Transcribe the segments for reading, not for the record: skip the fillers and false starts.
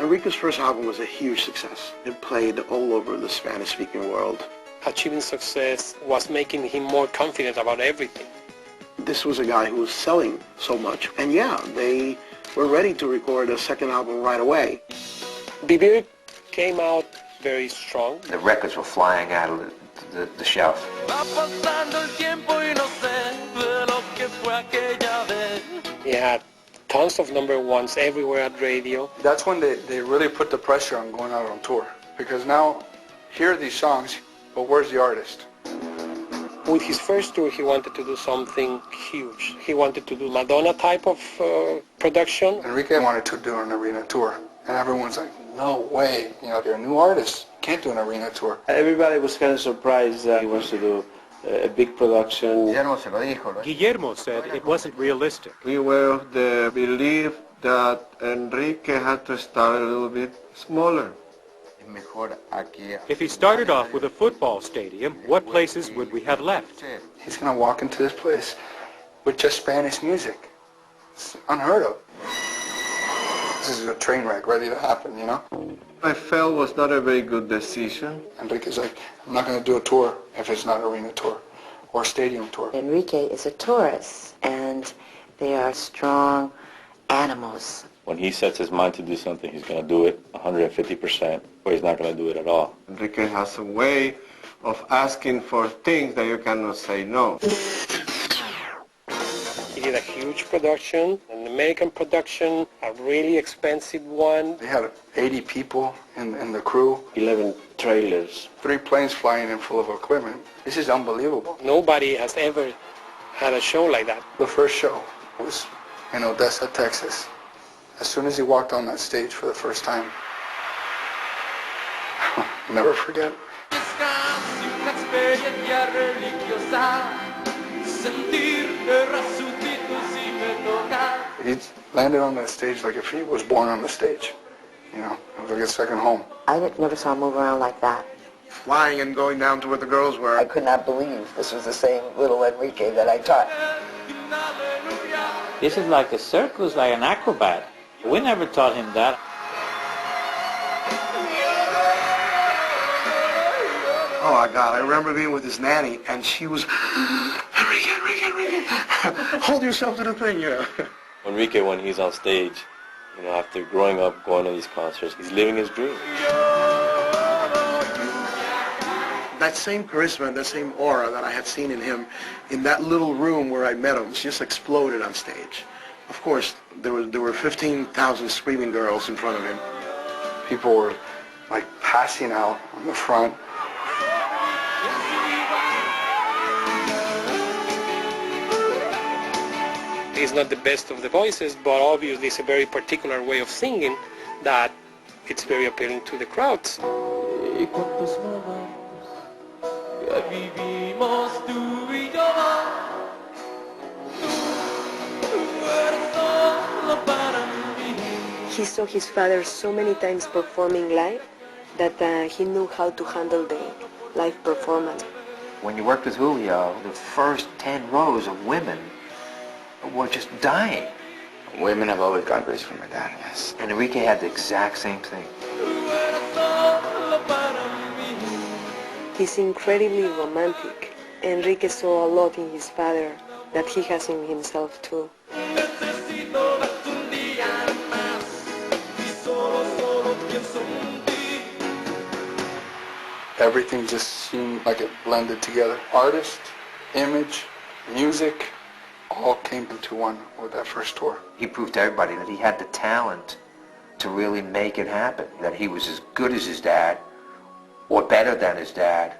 Enrique's first album was a huge success. It played all over the Spanish-speaking world. Achieving success was making him more confident about everything. This was a guy who was selling so much, and yeah, they were ready to record a second album right away. Biography came out very strong. The records were flying out of the shelf. He had tons of number ones everywhere at radio. That's when they really put the pressure on going out on tour. Because now, here are these songs, but where's the artist? With his first tour, he wanted to do something huge. He wanted to do Madonna type of production. Enrique wanted to do an arena tour. And everyone's like, no way, you're a new artist. Can't do an arena tour. Everybody was kind of surprised that he wants to do a big production. Guillermo said it wasn't realistic. We were of the belief that Enrique had to start a little bit smaller. If he started off with a football stadium, what places would we have left? He's going to walk into this place with just Spanish music. It's unheard of. This is a train wreck ready to happen, I felt was not a very good decision. Enrique's like, I'm not going to do a tour if it's not an arena tour or a stadium tour. Enrique is a Taurus, and they are strong animals. When he sets his mind to do something, he's going to do it 150%, or he's not going to do it at all. Enrique has a way of asking for things that you cannot say no. He did a huge production, an American production, a really expensive one. They had 80 people in the crew. 11 trailers. 3 planes flying in full of equipment. This is unbelievable. Nobody has ever had a show like that. The first show was in Odessa, Texas. As soon as he walked on that stage for the first time, I'll never forget. He landed on that stage like if he was born on the stage. It was like his second home. I never saw him move around like that. Flying and going down to where the girls were. I could not believe this was the same little Enrique that I taught. This is like a circus, like an acrobat. We never taught him that. Oh my God, I remember being with his nanny, and she was, Enrique, hold yourself to the thing, Enrique, when he's on stage, after growing up, going to these concerts, he's living his dream. That same charisma and that same aura that I had seen in him in that little room where I met him just exploded on stage. Of course, there were 15,000 screaming girls in front of him. People were like passing out on the front. He's not the best of the voices, but obviously it's a very particular way of singing that it's very appealing to the crowds. He saw his father so many times performing live that he knew how to handle the live performance. When you worked with Julio, the first 10 rows of women were just dying. Women have always gone crazy for my dad, yes. And Enrique had the exact same thing. He's incredibly romantic. Enrique saw a lot in his father that he has in himself too. Everything just seemed like it blended together. Artist, image, music, all came into one with that first tour. He proved to everybody that he had the talent to really make it happen, that he was as good as his dad, or better than his dad.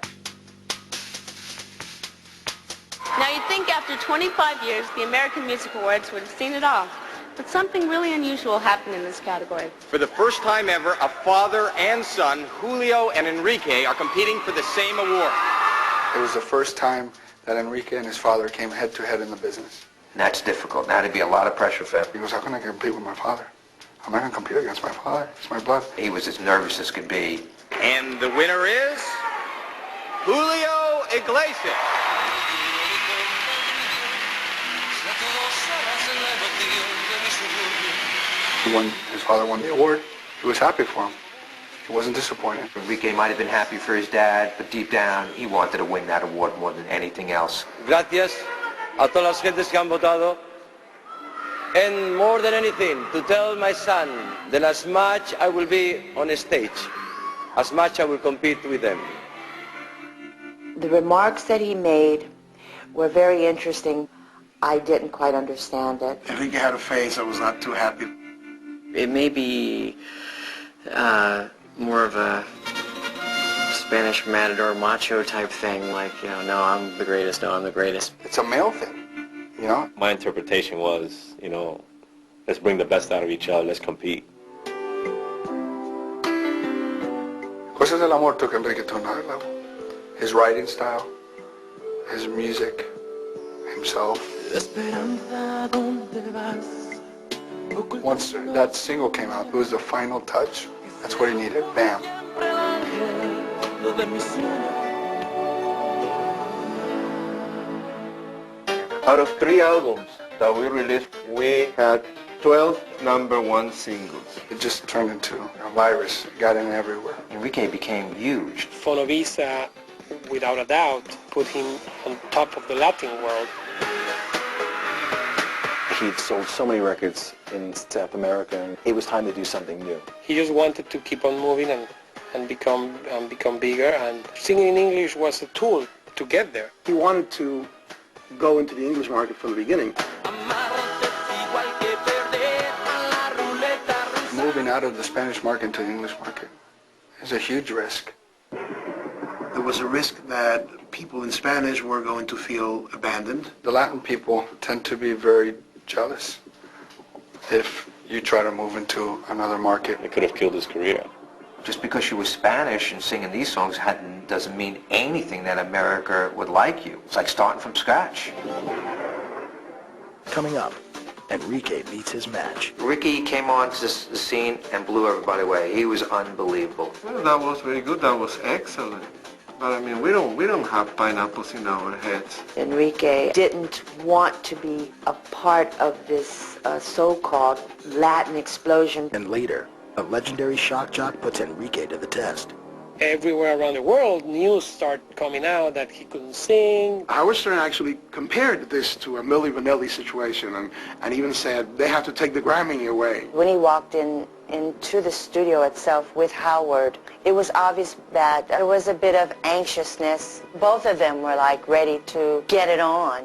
Now you'd think after 25 years, the American Music Awards would have seen it all. But something really unusual happened in this category. For the first time ever, a father and son, Julio and Enrique, are competing for the same award. It was the first time that Enrique and his father came head-to-head in the business. And that's difficult. Now, there'd be a lot of pressure for him. He goes, how can I compete with my father? I'm not going to compete against my father. It's my blood. He was as nervous as could be. And the winner is Julio Iglesias. His father won the award. He was happy for him. He wasn't disappointed. Enrique might have been happy for his dad, but deep down, he wanted to win that award more than anything else. Gracias a todas las gentes que han votado. And more than anything, to tell my son that as much I will be on a stage, as much I will compete with them. The remarks that he made were very interesting. I didn't quite understand it. Enrique had a face that was not too happy. It may be more of a Spanish matador macho type thing, like, no, I'm the greatest, no, I'm the greatest. It's a male thing, My interpretation was, let's bring the best out of each other, let's compete. Cosas del Amor took Enrique to another level. His writing style, his music, himself. Once that single came out, it was the final touch. That's what he needed. Bam. Out of 3 albums that we released, we had 12 #1 singles. It just turned into a virus. It got in everywhere. Enrique became huge. Fonovisa, without a doubt, put him on top of the Latin world. He'd sold so many records in South America, and it was time to do something new. He just wanted to keep on moving and become bigger, and singing in English was a tool to get there. He wanted to go into the English market from the beginning. Moving out of the Spanish market into the English market is a huge risk. There was a risk that people in Spanish were going to feel abandoned. The Latin people tend to be very jealous if you try to move into another market. It could have killed his career. Just because you were Spanish and singing these songs doesn't mean anything that America would like you. It's like starting from scratch. Coming up, Enrique meets his match. Ricky came on to the scene and blew everybody away. He was unbelievable. Well, that was very good. That was excellent. But I mean, we don't have pineapples in our heads. Enrique didn't want to be a part of this so-called Latin explosion. And later, a legendary shock jock puts Enrique to the test. Everywhere around the world, news started coming out that he couldn't sing. Howard Stern actually compared this to a Milli Vanilli situation and even said they have to take the Grammy away. When he walked into the studio itself with Howard, it was obvious that there was a bit of anxiousness. Both of them were like ready to get it on.